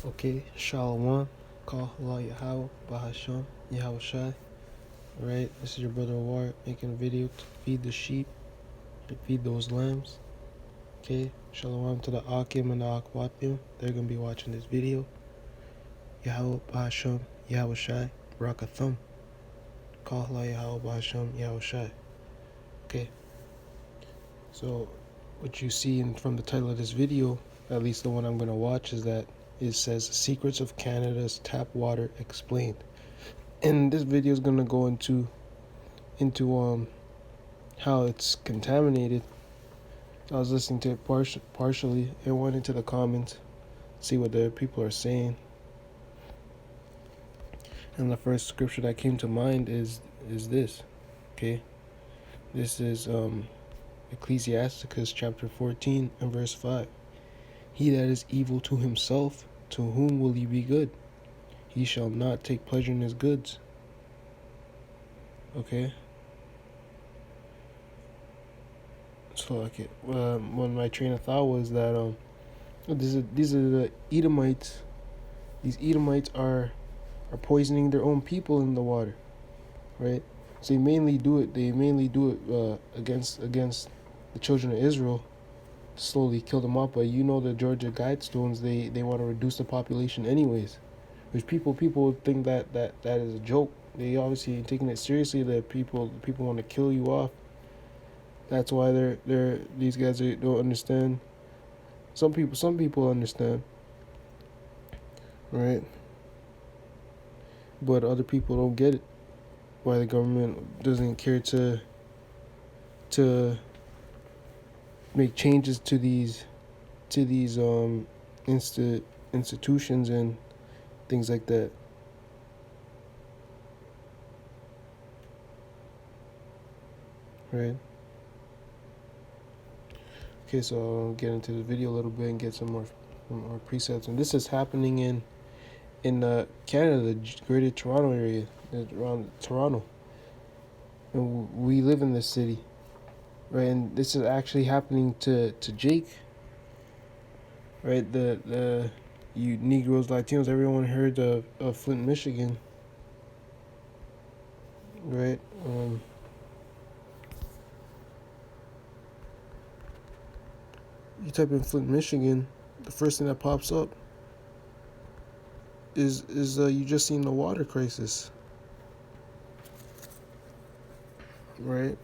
Okay, Shalom, Kal Hala Yahweh, Bahasham, Yahweh Shai. Alright, this is your brother War making a video to feed the sheep, to feed those lambs. Okay, Shalom to the Akim and the Akwapim. They're gonna be watching this video. Yahweh, Bahasham, Yahweh Shai, Rakathum. Kal Hala Yahweh, Bahasham, Yahweh Shai. Okay, so what you see from the title of this video, at least the one I'm gonna watch, is that it says Secrets of Canada's Tap Water Explained. And this video is gonna go into how it's contaminated. I was listening to it partially and went into the comments, see what the people are saying. And the first scripture that came to mind is this. Okay, this is Ecclesiasticus chapter 14 and verse 5. He that is evil to himself, to whom will he be good? He shall not take pleasure in his goods. Okay. So like when my train of thought was that these are the Edomites. These Edomites are poisoning their own people in the water, right? So they mainly do it against the children of Israel, to slowly kill them off. But the Georgia Guidestones, they want to reduce the population anyways. Which people think that is a joke. They obviously ain't taking it seriously. That people want to kill you off. That's why these guys don't understand. Some people understand, right? But other people don't get it. Why the government doesn't care to make changes to these institutions and things like that. Right? Okay, so I'll get into the video a little bit and get some more precepts. And this is happening in Canada, the Greater Toronto area, around Toronto. And we live in this city, right? And this is actually happening to Jake, right? The you Negroes, Latinos, everyone heard of Flint, Michigan, right? You type in Flint, Michigan, the first thing that pops up is you just seen the water crisis, right? It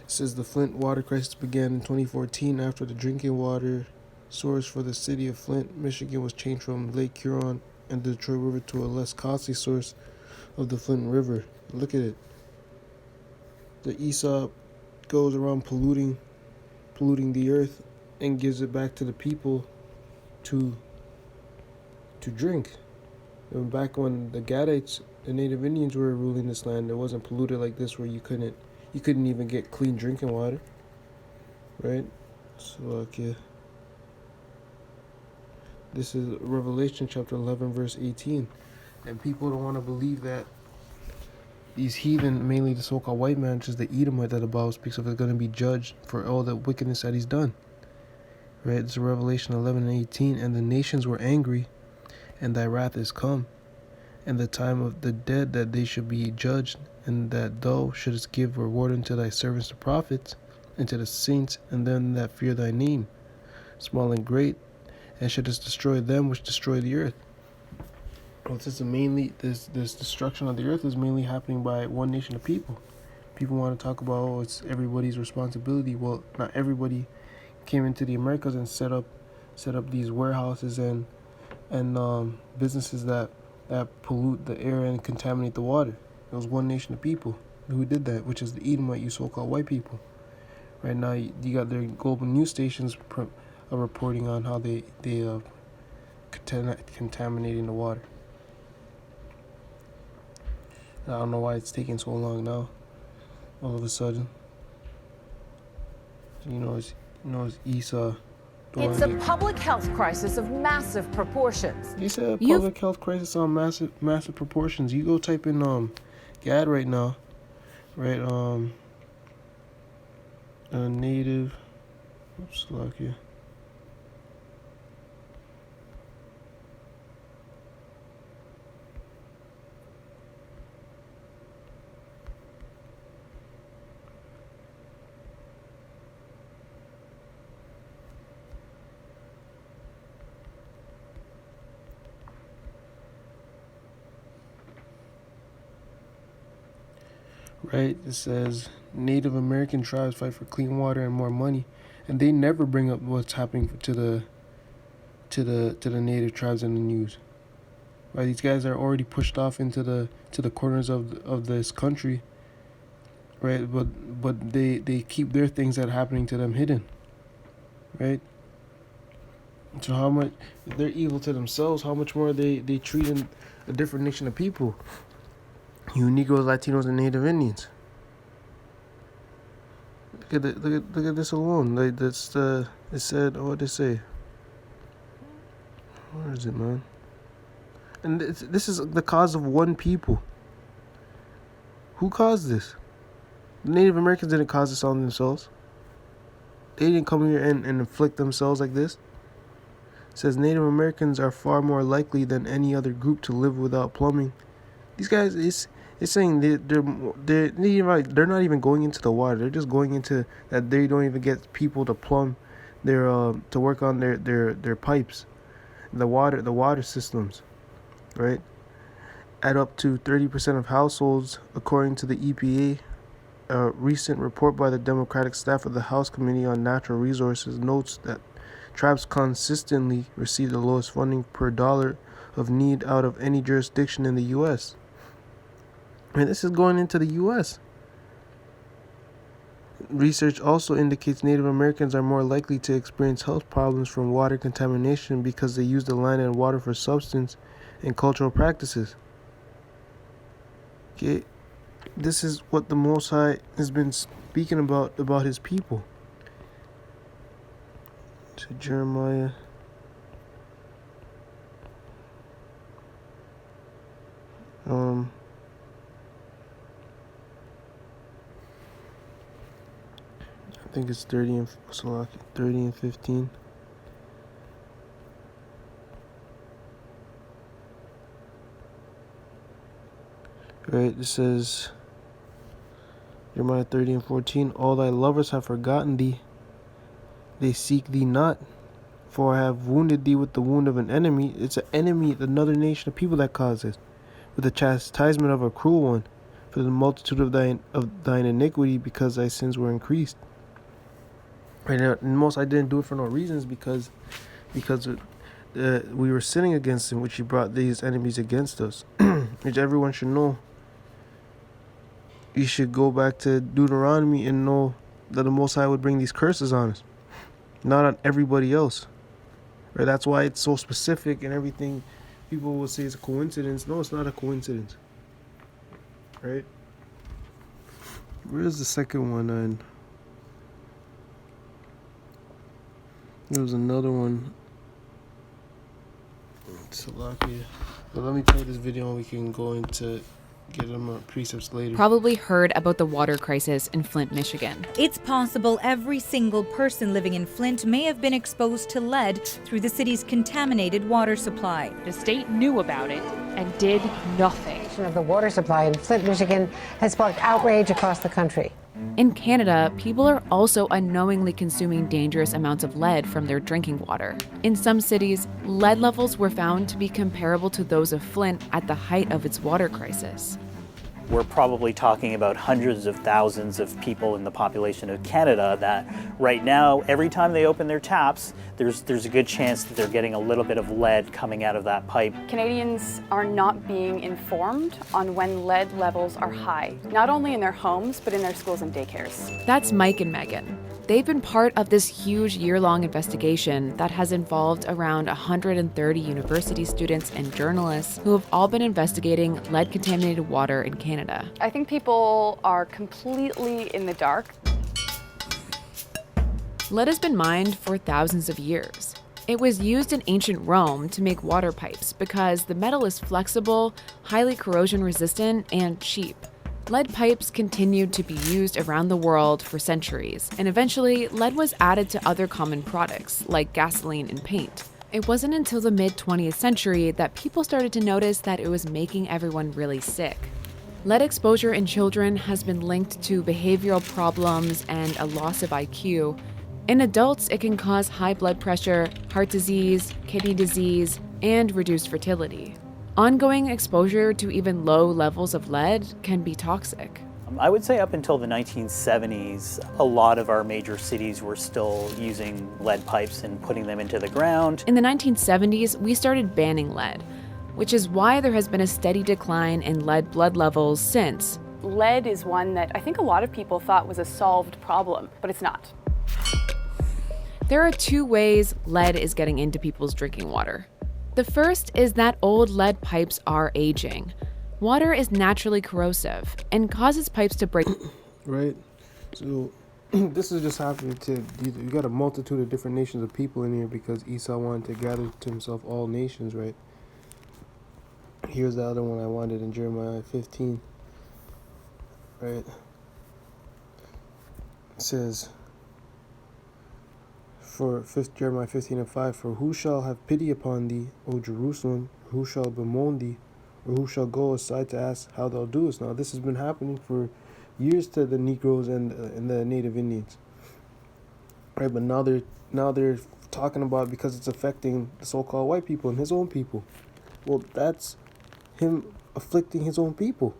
says the Flint water crisis began in 2014 after the drinking water source for the city of Flint, Michigan was changed from Lake Huron and the Detroit River to a less costly source of the Flint River. Look at it. The Aesop goes around polluting the earth and gives it back to the people to drink. And back when the Gadites, the Native Indians, were ruling this land, it wasn't polluted like this, where you couldn't even get clean drinking water, right? So okay, this is Revelation chapter 11 verse 18, and people don't want to believe that these heathen, mainly the so-called white man, which is the Edomite that the Bible speaks of, is going to be judged for all the wickedness that he's done. Right? It's Revelation 11 and 18. And the nations were angry, and thy wrath is come, and the time of the dead that they should be judged, and that thou shouldest give reward unto thy servants the prophets, and to the saints, and them that fear thy name, small and great, and shouldest destroy them which destroy the earth. Well, this destruction of the earth is mainly happening by one nation of people. People want to talk about, it's everybody's responsibility. Well, not everybody came into the Americas and set up these warehouses and businesses that pollute the air and contaminate the water. It was one nation of people who did that, which is the Edomite, you so-called white people. Right now, you got their global news stations reporting on how they contaminating the water. I don't know why it's taking so long now. All of a sudden, it's Esau. It's a public health crisis of massive proportions. You said a public health crisis on massive proportions. You go type in GAD right now, right? Native. Oops, lucky. right? It says Native American tribes fight for clean water and more money, and they never bring up what's happening to the native tribes in the news. Right? These guys are already pushed off into the corners of this country, right? But they keep their things that are happening to them hidden, right? So how much if they're evil to themselves, how much more they treating a different nation of people, you Negroes, Latinos, and Native Indians. Look at this alone. Like that's it said. What did it say? Where is it, man? And this is the cause of one people. Who caused this? The Native Americans didn't cause this on themselves. They didn't come here and inflict themselves like this. It says Native Americans are far more likely than any other group to live without plumbing. These guys, it's saying they're not even going into the water. They're just going into that. They don't even get people to plumb their to work on their pipes, the water systems, right? At up to 30% of households, according to the EPA. A recent report by the Democratic staff of the House Committee on Natural Resources notes that tribes consistently receive the lowest funding per dollar of need out of any jurisdiction in the U.S. And this is going into the U.S. Research also indicates Native Americans are more likely to experience health problems from water contamination because they use the land and water for substance and cultural practices. Okay. This is what the Most High has been speaking about his people. To Jeremiah. I think it's 30 and 15. Right, it says Jeremiah 30 and 14, all thy lovers have forgotten thee, they seek thee not, for I have wounded thee with the wound of an enemy. It's an enemy, another nation of people that caused this, with the chastisement of a cruel one, for the multitude of thine iniquity, because thy sins were increased. Right now, and most I didn't do it for no reasons, because we were sinning against him, which he brought these enemies against us, which everyone should know. You should go back to Deuteronomy and know that the Most High would bring these curses on us, not on everybody else. Right? That's why it's so specific and everything. People will say it's a coincidence. No, it's not a coincidence. Right? Where's the second one? And there was another one. Salakia. But let me play this video and we can go into get them precepts later. Probably heard about the water crisis in Flint, Michigan. It's possible every single person living in Flint may have been exposed to lead through the city's contaminated water supply. The state knew about it and did nothing. Of the water supply in Flint, Michigan has sparked outrage across the country. In Canada, people are also unknowingly consuming dangerous amounts of lead from their drinking water. In some cities, lead levels were found to be comparable to those of Flint at the height of its water crisis. We're probably talking about hundreds of thousands of people in the population of Canada that right now, every time they open their taps, there's a good chance that they're getting a little bit of lead coming out of that pipe. Canadians are not being informed on when lead levels are high, not only in their homes, but in their schools and daycares. That's Mike and Megan. They've been part of this huge year-long investigation that has involved around 130 university students and journalists who have all been investigating lead-contaminated water in Canada. I think people are completely in the dark. Lead has been mined for thousands of years. It was used in ancient Rome to make water pipes because the metal is flexible, highly corrosion-resistant, and cheap. Lead pipes continued to be used around the world for centuries, and eventually lead was added to other common products like gasoline and paint. It wasn't until the mid-20th century that people started to notice that it was making everyone really sick. Lead exposure in children has been linked to behavioral problems and a loss of IQ. In adults, it can cause high blood pressure, heart disease, kidney disease, and reduced fertility. Ongoing exposure to even low levels of lead can be toxic. I would say up until the 1970s, a lot of our major cities were still using lead pipes and putting them into the ground. In the 1970s, we started banning lead, which is why there has been a steady decline in lead blood levels since. Lead is one that I think a lot of people thought was a solved problem, but it's not. There are two ways lead is getting into people's drinking water. The first is that old lead pipes are aging. Water is naturally corrosive and causes pipes to break. Right? So this is just happening to, you got a multitude of different nations of people in here because Esau wanted to gather to himself all nations, right? Here's the other one I wanted in Jeremiah 15, right? It says, Jeremiah 15:5, for who shall have pity upon thee, O Jerusalem? Who shall bemoan thee? Or who shall go aside to ask how thou doest? Now, this has been happening for years to the Negroes and the Native Indians, right? But now they're talking about because it's affecting the so-called white people and his own people. Well, that's him afflicting his own people,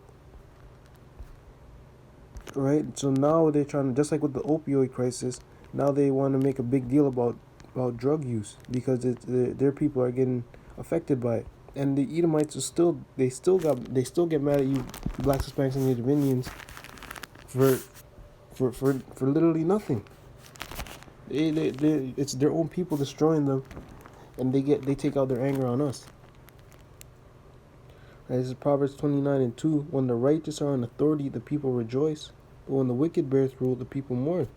right? So now they're trying to, just like with the opioid crisis, now they want to make a big deal about drug use because their people are getting affected by it. And the Edomites are still get mad at you, Blacks, Hispanics, and Native Indians for literally nothing. It's their own people destroying them, and they take out their anger on us. Right, this is Proverbs 29:2. When the righteous are in authority, the people rejoice, but when the wicked bears rule, the people mourn.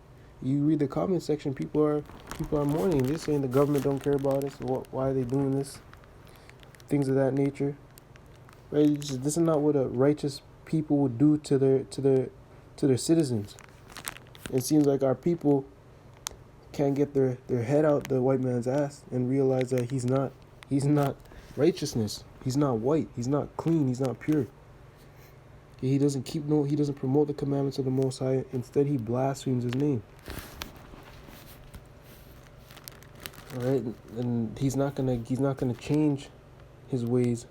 You read the comment section, people are mourning. They're saying the government don't care about us. Why are they doing this? Things of that nature, right? This is not what a righteous people would do to their citizens. It seems like our people can't get their head out the white man's ass and realize that he's not righteousness. He's not white. He's not clean. He's not pure. He doesn't promote the commandments of the Most High. Instead, he blasphemes his name. All right, and he's not gonna change his ways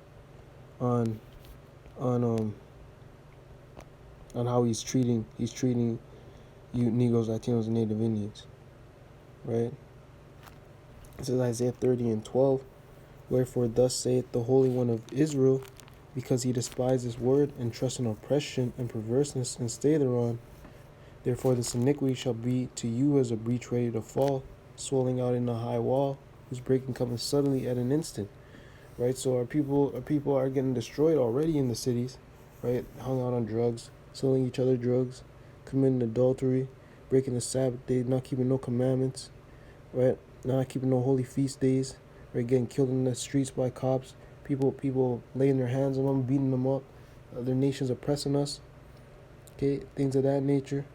on how he's treating you Negroes, Latinos, and Native Indians, right? This is Isaiah 30:12. Wherefore thus saith the Holy One of Israel, because he despised his word and trusts in oppression and perverseness and stay thereon. Therefore this iniquity shall be to you as a breach ready to fall, swelling out in a high wall, whose breaking cometh suddenly at an instant. Right, so our people are getting destroyed already in the cities, right? Hung out on drugs, selling each other drugs, committing adultery, breaking the Sabbath day, not keeping no commandments, right? Not keeping no holy feast days, right? Getting killed in the streets by cops, people laying their hands on them, beating them up, other nations oppressing us, okay? Things of that nature.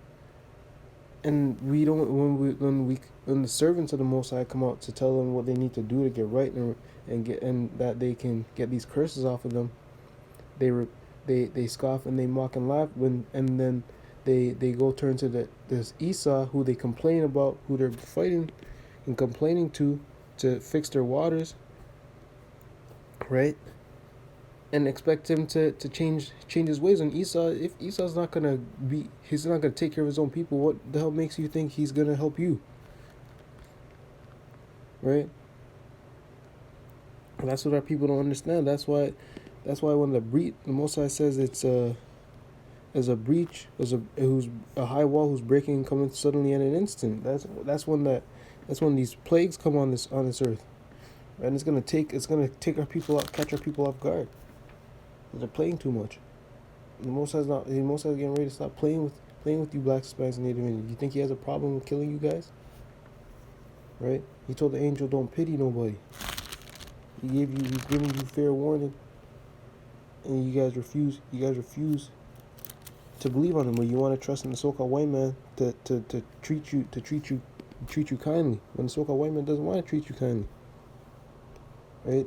And we don't, when the servants of the Most High come out to tell them what they need to do to get right and that they can get these curses off of them, they scoff and they mock and laugh and then they go turn to this Esau who they complain about, who they're fighting and complaining to fix their waters, right? And expect him to change his ways. And Esau, if Esau's he's not gonna take care of his own people, what the hell makes you think he's gonna help you? Right? And that's what our people don't understand. That's why when the Most High says it's as a breach, who's a high wall who's breaking and coming suddenly at an instant. That's when these plagues come on this earth. And it's gonna take our people out, catch our people off guard. They're playing too much. The Most High's getting ready to stop playing with you Blacks, Hispanics, and Native Indians. You think he has a problem with killing you guys? Right? He told the angel, don't pity nobody. He's giving you fair warning, and you guys refuse to believe on him. But you want to trust in the so-called white man to treat you kindly, when the so-called white man doesn't want to treat you kindly. Right?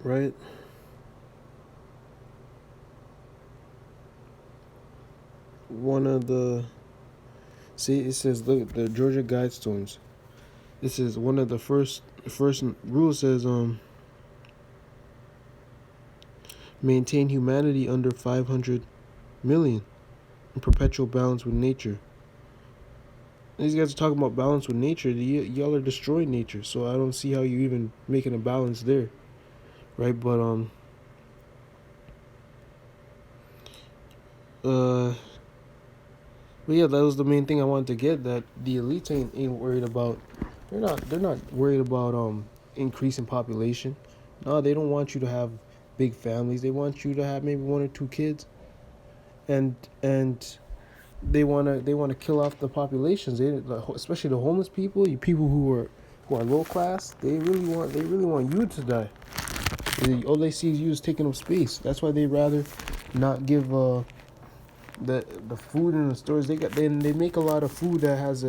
Right? It says, look, the Georgia Guidestones. This is one of the first rule says maintain humanity under 500 million in perpetual balance with nature. These guys are talking about balance with nature. Y'all are destroying nature, so I don't see how you even making a balance there, right? But yeah, that was the main thing I wanted to get. That the elites ain't worried about. They're not worried about increasing population. No, they don't want you to have big families. They want you to have maybe 1 or 2 kids, and they wanna kill off the populations. Especially the homeless people, you people who are low class. They really want you to die. All they see is you is taking up space. That's why they rather not give the food in the stores. They make a lot of food that has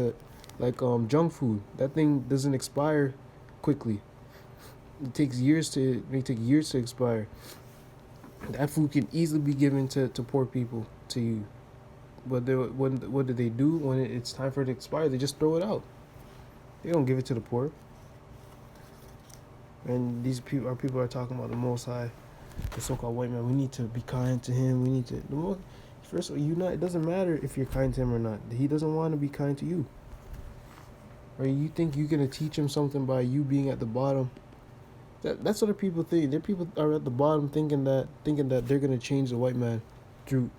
junk food. That thing doesn't expire quickly. It takes years to expire. That food can easily be given to poor people, to you. But what do they do when it's time for it to expire? They just throw it out. They don't give it to the poor. And these people are talking about the Most High, the so-called white man. We need to be kind to him. We need to. First of all, it doesn't matter if you're kind to him or not. He doesn't want to be kind to you. Or you think you're gonna teach him something by you being at the bottom? That's what people think. Their people are at the bottom thinking that they're gonna change the white man through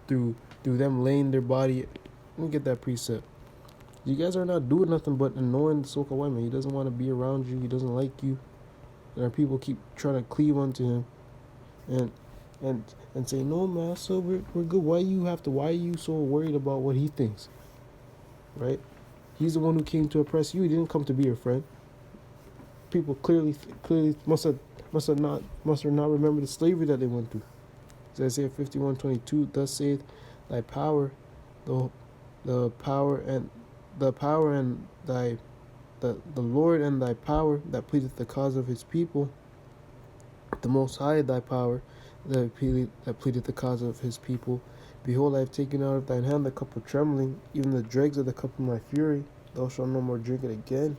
them laying their body. Let me get that precept. You guys are not doing nothing but annoying the so-called white man. He doesn't want to be around you. He doesn't like you. And our people keep trying to cleave onto him, and say, no, man, so we're good. Why are you so worried about what he thinks? Right? He's the one who came to oppress you. He didn't come to be your friend. People clearly must not remember the slavery that they went through. It's Isaiah 51:22. Thus saith thy power, the Lord and thy power that pleadeth the cause of his people. The Most High thy power that pleadeth the cause of his people. Behold, I have taken out of thine hand the cup of trembling, even the dregs of the cup of my fury. Thou shalt no more drink it again.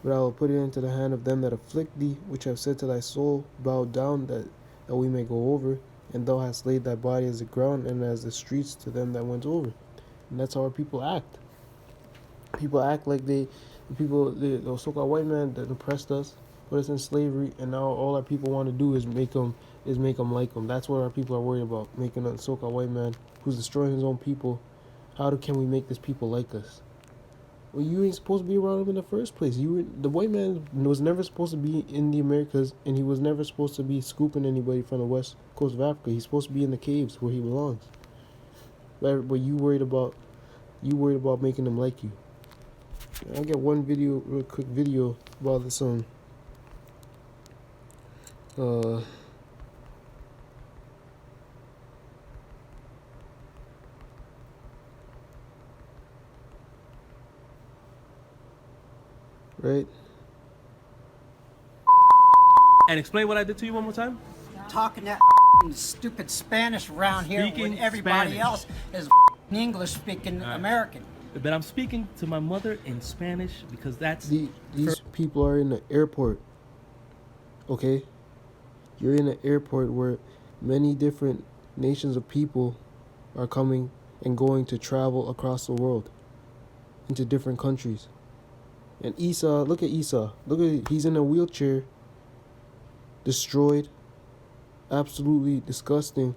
But I will put it into the hand of them that afflict thee, which have said to thy soul, bow down that we may go over. And thou hast laid thy body as the ground and as the streets to them that went over. And that's how our people act. People act like the so-called white man that oppressed us, put us in slavery, and now all our people want to do is make them like them. That's what our people are worried about, making a so-called white man who's destroying his own people. Can we make this people like us? Well, you ain't supposed to be around him in the first place. The white man was never supposed to be in the Americas, and he was never supposed to be scooping anybody from the west coast of Africa. He's supposed to be in the caves where he belongs. But you worried about making them like you. I'll get one real quick video about this right? And explain what I did to you one more time. Talking that stupid Spanish around here Speaking when everybody Spanish. else is English speaking American. But I'm speaking to my mother in Spanish because that's... These people are in the airport, okay? You're in an airport where many different nations of people are coming and going to travel across the world into different countries. And Esau, look at Esau. He's in a wheelchair, destroyed, absolutely disgusting.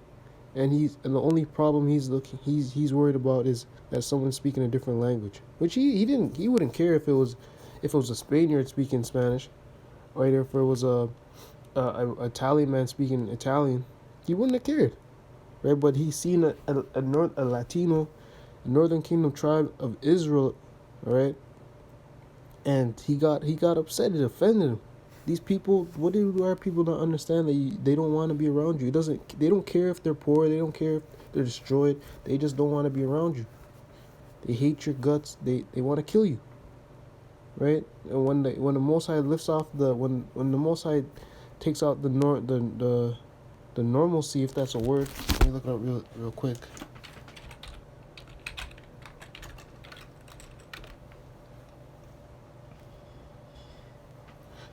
And the only problem he's worried about is that someone's speaking a different language, which he wouldn't care if it was a Spaniard speaking Spanish, or if it was a Italian man speaking Italian. He wouldn't have cared, right? But he's seen a Latino, a Northern Kingdom tribe of Israel, all right, and he got upset. It offended him. These people, what do our people not understand? That they don't want to be around you. They don't care if they're poor. They don't care if they're destroyed. They just don't want to be around you. They hate your guts. They want to kill you. Right? And when the Most High lifts off when the Most High takes out the normalcy, if that's a word. Let me look it up real quick.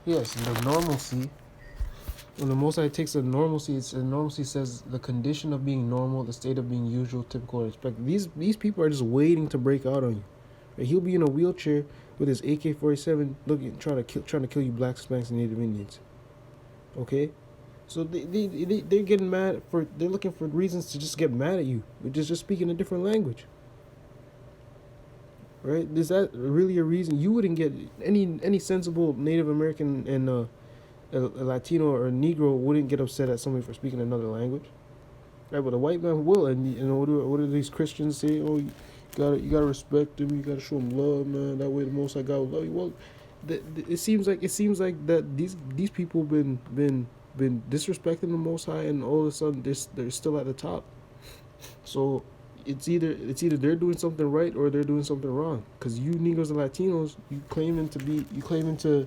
Yes, the normalcy. When the Most High takes the normalcy, the normalcy says the condition of being normal, the state of being usual, typical, or expected. These people are just waiting to break out on you. Right? He'll be in a wheelchair with his AK-47, looking, trying to kill you, blacks, Hispanics, and Native Indians. Okay, so they're getting mad they're looking for reasons to just get mad at you, just speaking a different language. Right? Is that really a reason? You wouldn't get any sensible Native American and a Latino or a Negro wouldn't get upset at somebody for speaking another language, right? But a white man will, and what do these Christians say? Oh, you gotta respect them, you gotta show them love, man. That way the Most High God will love you. Well, it seems like that these people been disrespecting the Most High, and all of a sudden they're still at the top. So it's either they're doing something right or they're doing something wrong. Because you Negroes and Latinos, you claiming to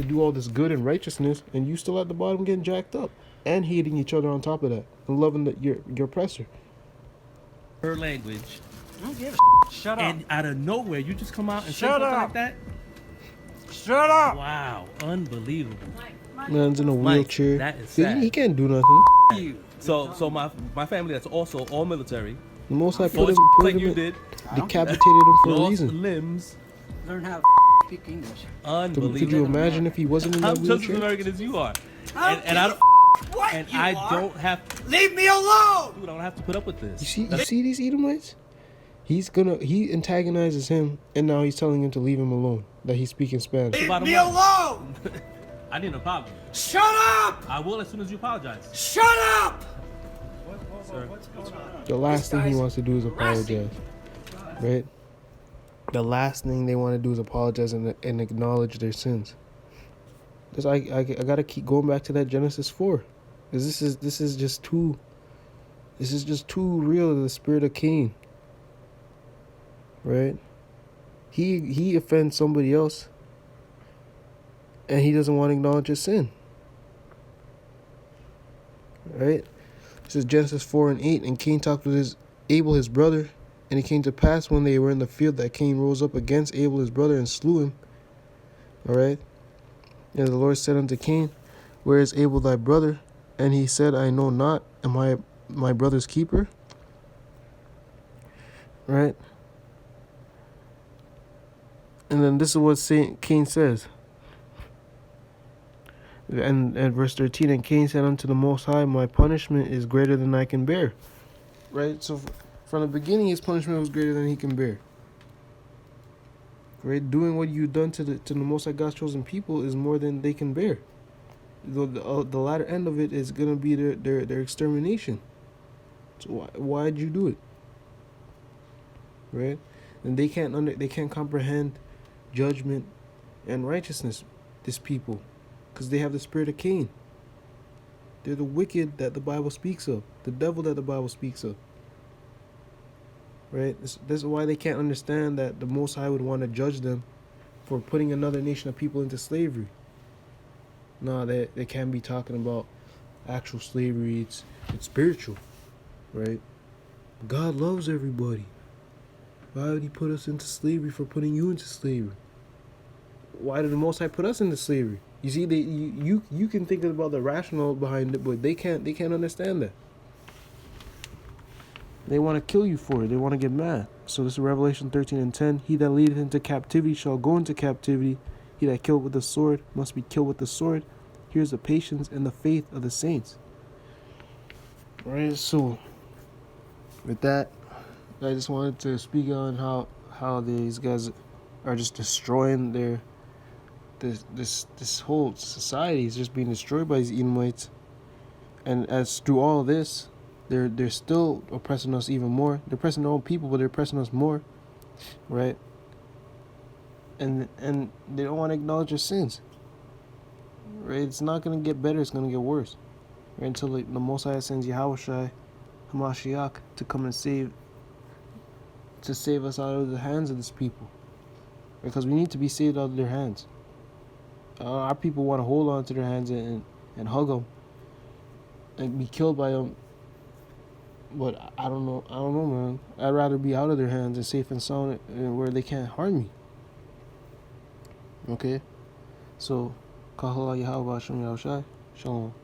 do all this good and righteousness, and you still at the bottom getting jacked up and hating each other on top of that and loving your oppressor. Her language. I don't give a shut up. And out of nowhere, you just come out and say Shut something up. like that? Shut up. Wow, unbelievable. Man's in a wheelchair. That is He sad. can't do nothing. You. So my family that's also all military. The Most High Fought like you did. decapitated him for a Lost reason. limbs. Learn how to speak English. Unbelievable. Could you imagine if he wasn't in that I'm just as wheelchair? American as you are. I And I don't What and you I are. don't have Leave me alone. dude, I don't have to put up with this. You see these Edomites? He antagonizes him, and now he's telling him to leave him alone. That he's speaking Spanish. Leave bottom me line. alone. I need an apology. Shut up. I will as soon as you apologize. Shut up. Sir. The last thing he guy's wants to do is harassing. apologize, right? The last thing they want to do is apologize and acknowledge their sins. This I gotta keep going back to that Genesis 4, because this is just too real to the spirit of Cain. Right? He offends somebody else, and he doesn't want to acknowledge his sin. Right? This is Genesis 4:8, and Cain talked with Abel his brother, and it came to pass when they were in the field that Cain rose up against Abel his brother and slew him. All right? And the Lord said unto Cain, where is Abel thy brother? And he said, I know not. Am I my brother's keeper? Right? And then this is what Cain says. And at verse 13, and Cain said unto the Most High, my punishment is greater than I can bear. Right? So from the beginning, his punishment was greater than he can bear. Right? Doing what you've done to the Most High God's chosen people is more than they can bear. The latter end of it is going to be their extermination. So why'd you do it? Right? And they can't comprehend judgment and righteousness, this people, because they have the spirit of Cain. They're the wicked that the Bible speaks of, the devil that the Bible speaks of. Right? This is why they can't understand that the Most High would want to judge them for putting another nation of people into slavery. No, they can't be talking about actual slavery. It's spiritual, right? God loves everybody. Why would he put us into slavery for putting you into slavery? Why did the Most High put us into slavery? You see, you can think about the rationale behind it, but they can't understand that. They want to kill you for it. They want to get mad. So this is Revelation 13:10. He that leadeth into captivity shall go into captivity. He that killed with the sword must be killed with the sword. Here's the patience and the faith of the saints. Alright, so with that, I just wanted to speak on how these guys are just destroying this whole society is just being destroyed by these Edomites. And as through all this, they're still oppressing us even more. They're oppressing their own people, but they're oppressing us more, right? And they don't want to acknowledge their sins, right? It's not going to get better, it's going to get worse, right? Until the Most High sends Yahushua Hamashiach to come and save us out of the hands of this people, because we need to be saved out of their hands. Our people want to hold on to their hands and hug them and be killed by them. But I don't know, man. I'd rather be out of their hands and safe and sound where they can't harm me. Okay? So, Kahala Yahweh Shem Yahushai. Shalom.